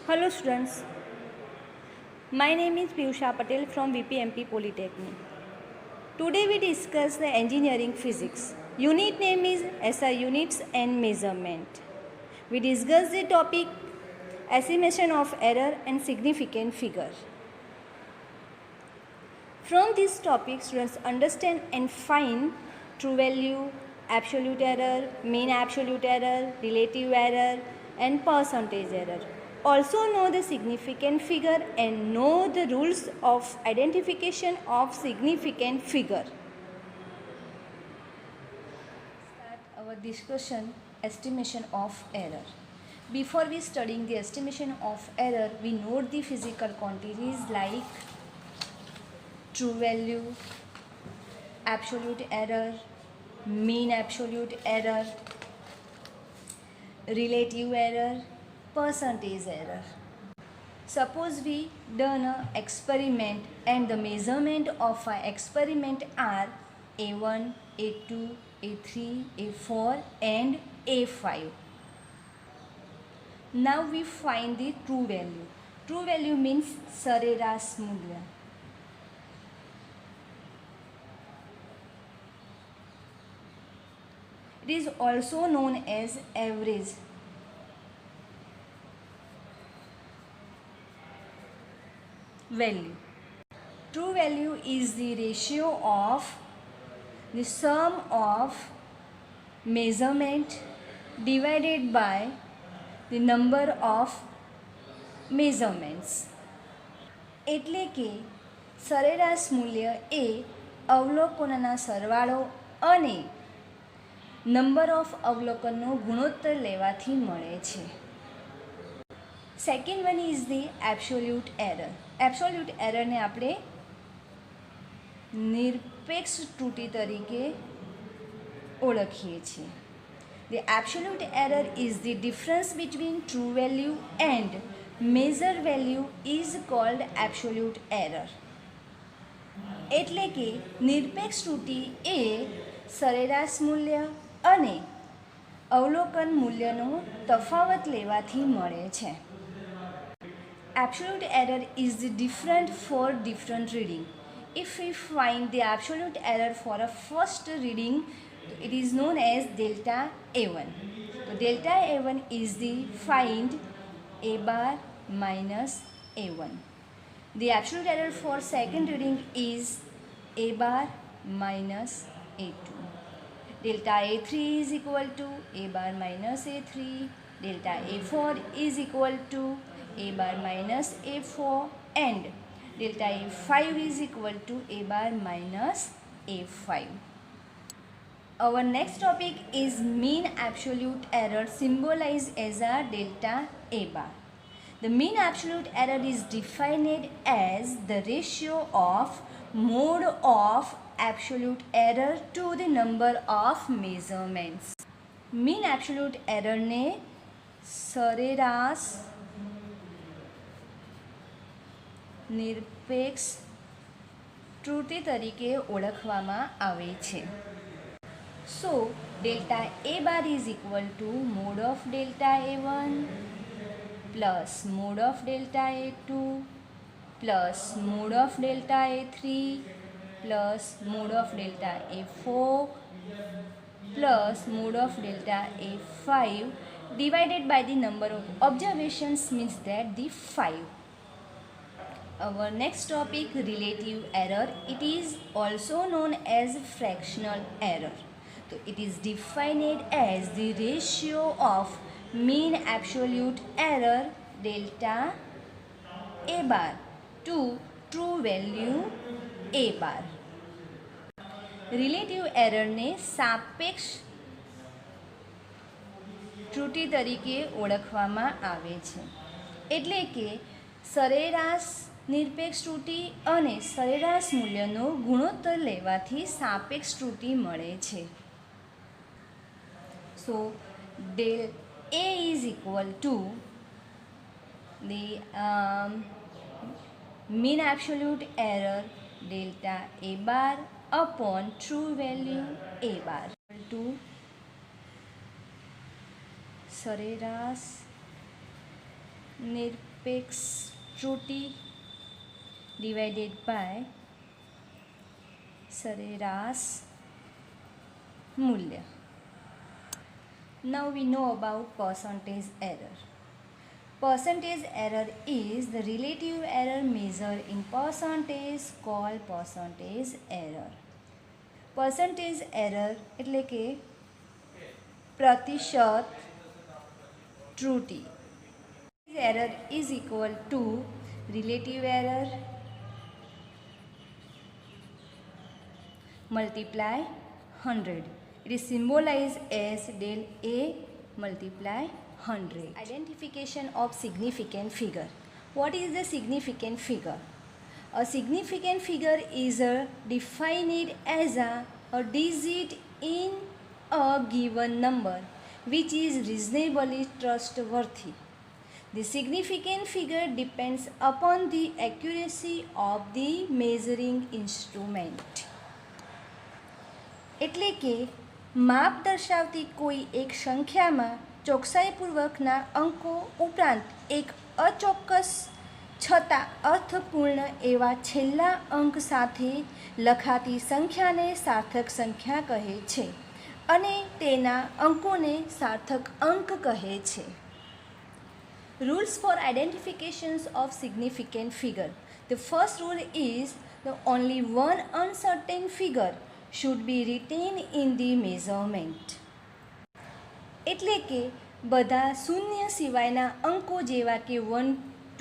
Hello students, my name is Piyusha Patel from VPMP Polytechnic. Today we discuss the engineering physics. Unit name is SI units and measurement. We discuss the topic estimation of error and significant figure. From this topic, students understand and find true value, absolute error, mean absolute error, relative error, and percentage error. Also know the significant figure and know the rules of identification of significant figure. Start our discussion, estimation of error. Before we studying the estimation of error, we note the physical quantities like true value, absolute error, mean absolute error, relative error, percentage error. Suppose we done an experiment and the measurement of our experiment are A1, A2, A3, A4 and A5. Now we find the true value. True value means सरेराश मूल्य. It is also known as average. Value. True value is the ratio of the sum of measurement divided by the number of measurements. એટલે કે સરેરાશ મૂલ્ય એ અવલોકનના સરવાળો અને number of અવલોકનનો ગુણોત્તર લેવાથી મળે છે. Second one is the absolute error. Absolute એરરને આપણે નિરપેક્ષ ત્રુટિ તરીકે ઓળખીએ છીએ. The absolute error is the difference between true value and measure value is called absolute error. એટલે કે નિરપેક્ષ ત્રુટિ એ સરેરાશ મૂલ્ય અને અવલોકન મૂલ્યનો તફાવત લેવાથી મળે છે. Absolute error is different for different reading. If we find the absolute error for a first reading, it is known as delta A1. So delta A1 is the find A bar minus A1. The absolute error for second reading is A bar minus A2. Delta A3 is equal to A bar minus A3. Delta A4 is equal to A bar minus A4 and delta A5 is equal to A bar minus A5. Our next topic is mean absolute error symbolized as a delta A bar. The mean absolute error is defined as the ratio of mode of absolute error to the number of measurements. Mean absolute error ने सरेराश નિરપેક્ષ ત્રુટિ તરીકે ઓળખવામાં આવે છે. So delta A bar is equal to mode of delta A1 plus mode of delta A2 plus mode of delta A3 plus mode of delta A4 plus mode of delta A5 divided by the number of observations means that the 5. Our next topic, relative error. It is also known as fractional error. So it is defined as the ratio of mean absolute error delta A bar to true value A bar. Relative error ने सापेक्ष ત્રુટિ તરીકે ઓળખવામાં આવે છે. એટલે કે સરેરાશ નિરપેક્ષ ત્રુટિ અને સરેરાશ મૂલ્યનો ગુણોત્તર લેવાથી સાપેક્ષ ત્રુટિ મળે છે. So del A is equal to the mean absolute error delta A bar upon true value A bar equal to સરેરાશ નિરપેક્ષ apex त्रुटि divided by सरेराश मूल्य. Now we know about percentage error. Percentage error is the relative error measured in percentage called percentage error. Percentage error એટલે કે प्रतिशत त्रुटि. Error is equal to relative error multiply 100. It is symbolized as del A multiply 100. Identification of significant figure. What is the significant figure? A significant figure is defined as a digit in a given number which is reasonably trustworthy. The significant figure depends upon the accuracy of the measuring instrument. એટલે કે માપ દર્શાવતી કોઈ એક સંખ્યામાં ચોકસાઈપૂર્વકના અંકો ઉપરાંત એક અચોક્કસ છતાં અર્થપૂર્ણ એવા છેલ્લા અંક સાથે લખાતી સંખ્યાને સાર્થક સંખ્યા કહે છે અને તેના અંકોને સાર્થક અંક કહે છે. Rules for identifications of significant figure. The first rule is that only one uncertain figure should be retained in the measurement. એટલે કે બધા શૂન્ય સિવાયના અંકો જેવા કે 1,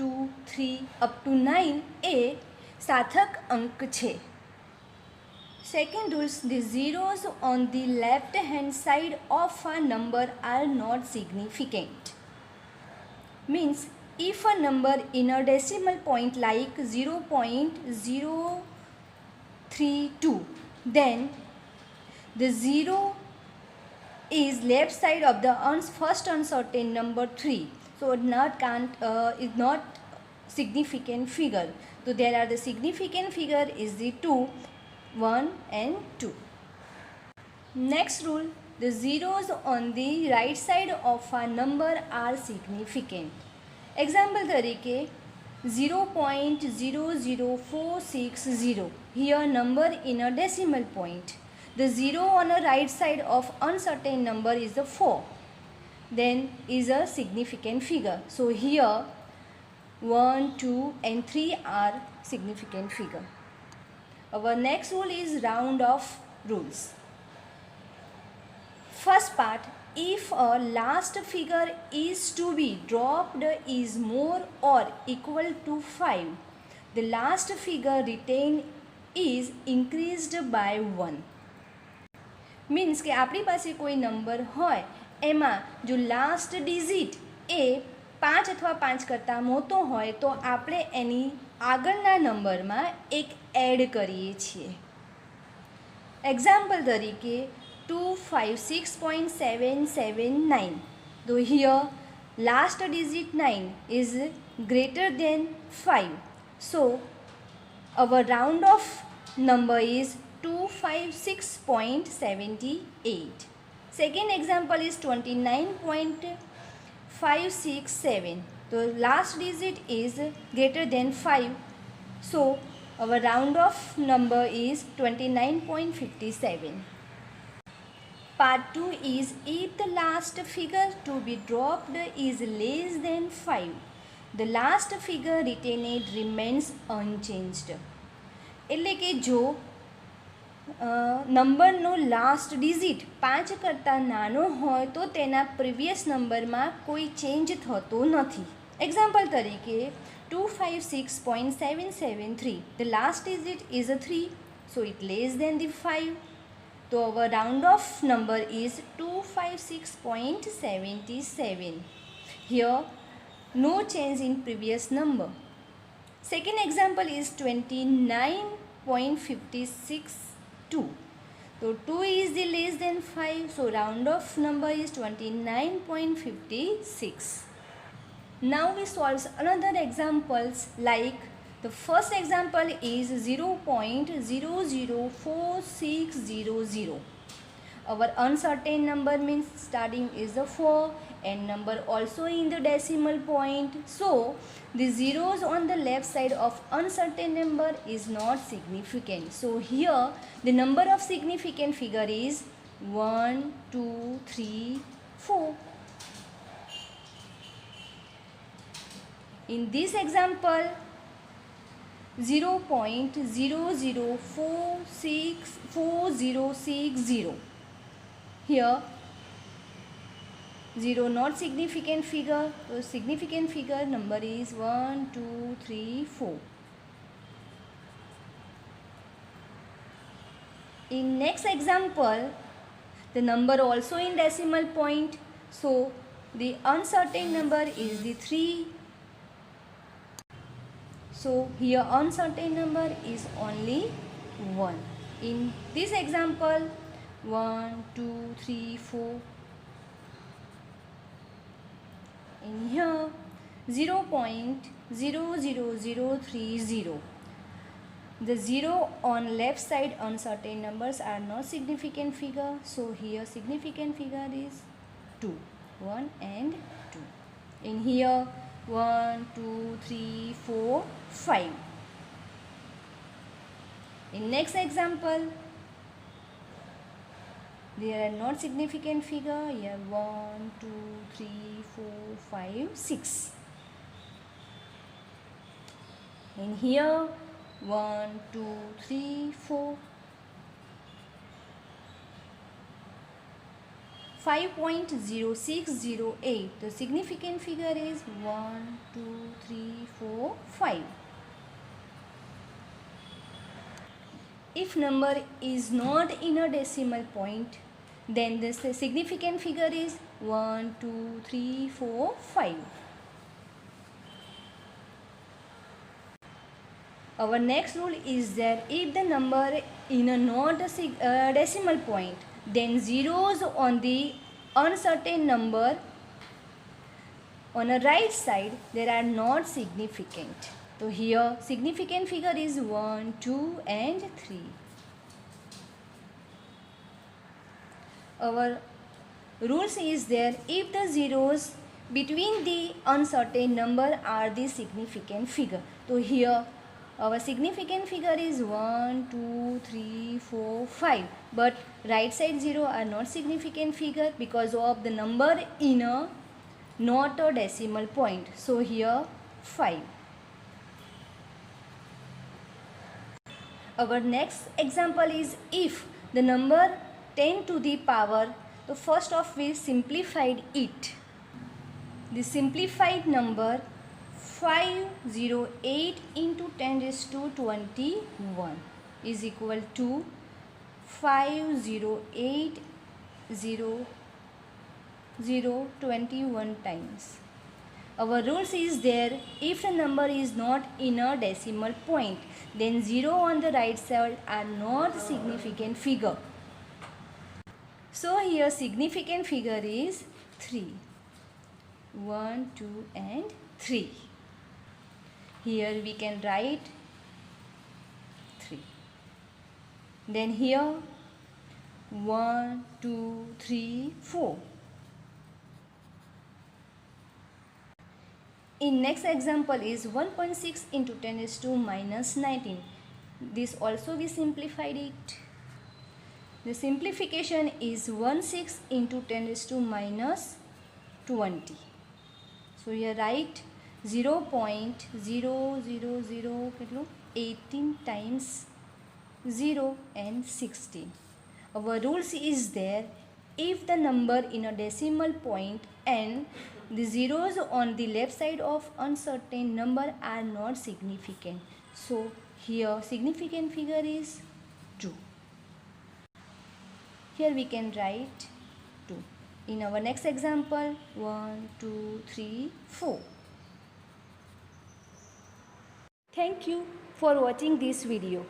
2, 3 up to 9 એ સાર્થક અંક છે. Second rules, the zeros on the left hand side of a number are not significant. Means if a number in a decimal point like 0.032, then the zero is left side of the first uncertain number 3, so is not significant figure. So there are the significant figure is the 2, 1 and 2. Next rule, the zeros on the right side of a number are significant. Example તરીકે 0.00460. Here number in a decimal point. The zero on the right side of uncertain number is the 4. Then is a significant figure. So here 1, 2 and 3 are significant figure. Our next rule is round off rules. First part, if a last figure is to be dropped is more or equal to 5, the last figure retained is increased by 1. Means કે આપણી પાસે કોઈ number હોય એમાં જો last digit એ 5 અથવા 5 કરતાં મોટો હોય તો આપણે એની આગળના નંબરમાં એક એડ કરીએ છીએ. એક્ઝામ્પલ તરીકે 256.779. So here last digit 9 is greater than 5. So our round off number is 256.78. Second example is 29.567. The last digit is greater than 5. So our round off number is 29.57. Part 2 is if the last figure to be dropped is less than 5, the last figure retained remains unchanged. એટલે કે જો નંબરનો last digit 5 કરતાં નાનો હોય તો તેના previous નંબરમાં કોઈ ચેન્જ થતો નથી. એક્ઝામ્પલ તરીકે 256.773. The last digit is a 3, so it less than the 5. So our round off number is 256.77. Here no change in previous number. Second example is 29.562. So 2 is the less than 5, so round off number is 29.56. Now we solve another examples like the first example is 0.004600. Our uncertain number means starting is the 4 and number also in the decimal point. So the zeros on the left side of uncertain number is not significant. So here the number of significant figure is 1, 2, 3, 4. In this example, 0.00464060. Here 0 not significant figure, so significant figure number is 1, 2, 3, 4. In next example, the number also in decimal point, so the uncertain number is the 3. So here uncertain number is only 1. In this example, 1, 2, 3, 4. In here 0.00030. The 0 on left side uncertain numbers are not significant figure. So here significant figure is 2. 1 and 2. In here 1, 2, 3, 4, 5. In next example, there are not significant figure. Here 1, 2, 3, 4, 5, 6. In here 1, 2, 3, 4. 5.0608. The significant figure is 1, 2, 3, 4, 5. If number is not in a decimal point, then the significant figure is 1, 2, 3, 4, 5. Our next rule is that if the number in a not a decimal point, then zeros on the uncertain number on the right side, they are not significant. So here significant figure is 1, 2 and 3. Our rules is there, if the zeros between the uncertain number are the significant figure. So here our significant figure is 1, 2, 3, 4, 5. But right side 0 are not significant figure because of the number in a not a decimal point. So here 5. Our next example is if the number 10 to the power, so first off we simplified it. The simplified number 508 into 10 raised to 21 is equal to 508,0,0,21 times. Our rules is there, if the number is not in a decimal point, then 0 on the right side are not significant figure. So here significant figure is 3. 1, 2 and 3. Here we can write 3. Then here 1, 2, 3, 4. In next example is 1.6 into 10 raised to minus 19. This also we simplified it. The simplification is 16 into 10 raised to minus 20. So here write 0.00018 times 0 and 16. Our rules is there, if the number in a decimal point and the zeros on the left side of uncertain number are not significant. So here significant figure is 2. Here we can write 2. In our next example 1, 2, 3, 4. Thank you for watching this video.